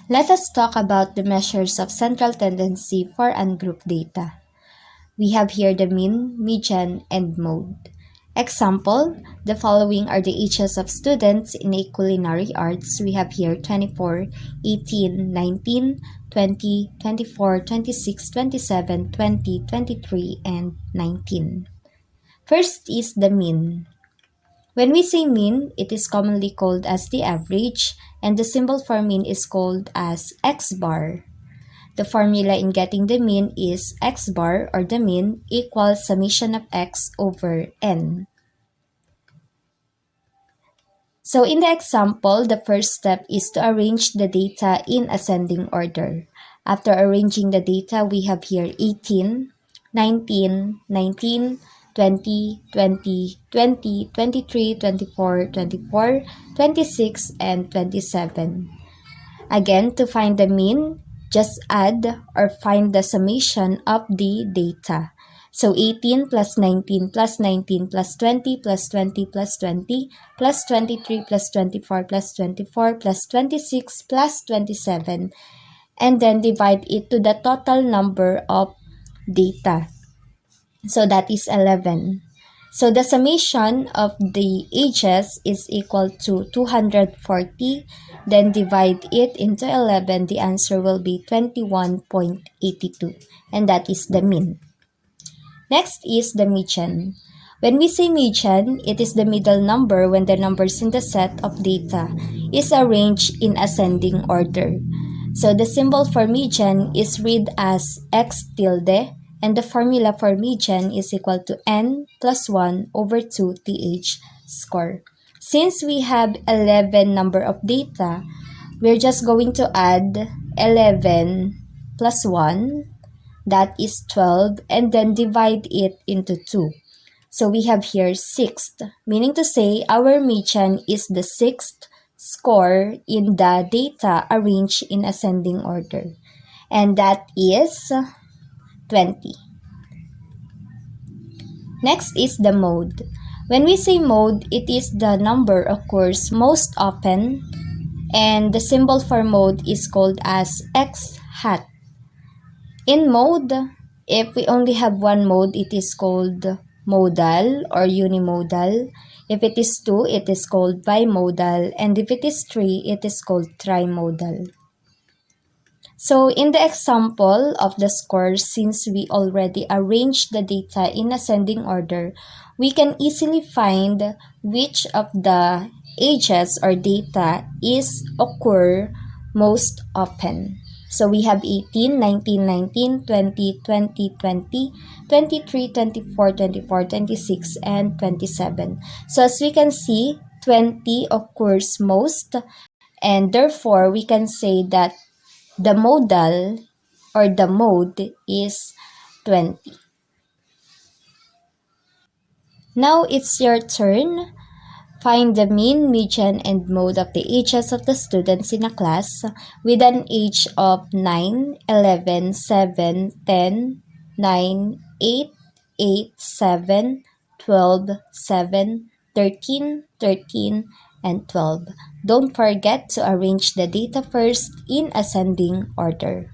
Let us talk about the measures of central tendency for ungrouped data. We have here the mean, median, and mode. Example, the following are the ages of students in a culinary arts. We have here 24, 18, 19, 20, 24, 26, 27, 20, 23, and 19. First is the mean. When we say mean, it is commonly called as the average, and the symbol for mean is called as x bar. The formula in getting the mean is x bar, or the mean, equals summation of x over n. So in the example, the first step is to arrange the data in ascending order. After arranging the data, we have here 18, 19, 19, 20, 20, 20, 23, 24, 24, 26, and 27. Again, to find the mean, just add or find the summation of the data. So 18 plus 19 plus 19 plus 20 plus 20 plus 20 plus 23 plus 24 plus 24 plus 26 plus 27, and then divide it to the total number of data. So that is 11. So the summation of the ages is equal to 240. Then divide it into 11. The answer will be 21.82. And that is the mean. Next is the median. When we say median, it is the middle number when the numbers in the set of data is arranged in ascending order. So the symbol for median is read as x tilde, and the formula for median is equal to n plus 1 over 2 th score. Since we have 11 number of data, we're just going to add 11 plus 1, that is 12, and then divide it into 2. So we have here sixth, meaning to say our median is the sixth score in the data arranged in ascending order, and that is 20. Next is the mode. When we say mode, it is the number occurs most often, and the symbol for mode is called as x hat. In mode, if we only have one mode, it is called modal or unimodal. If it is two, it is called bimodal, and if it is three, it is called trimodal. So in the example of the scores, since we already arranged the data in ascending order, we can easily find which of the ages or data is occur most often. So we have 18, 19, 19, 20, 20, 20, 23, 24, 24, 26, and 27. So as we can see, 20 occurs most, and therefore we can say that the modal or the mode is 20. Now it's your turn. Find the mean, median, and mode of the ages of the students in a class with an age of 9, 11, 7, 10, 9, 8, 8, 7, 12, 7, 13, 13, and 12. Don't forget to arrange the data first in ascending order.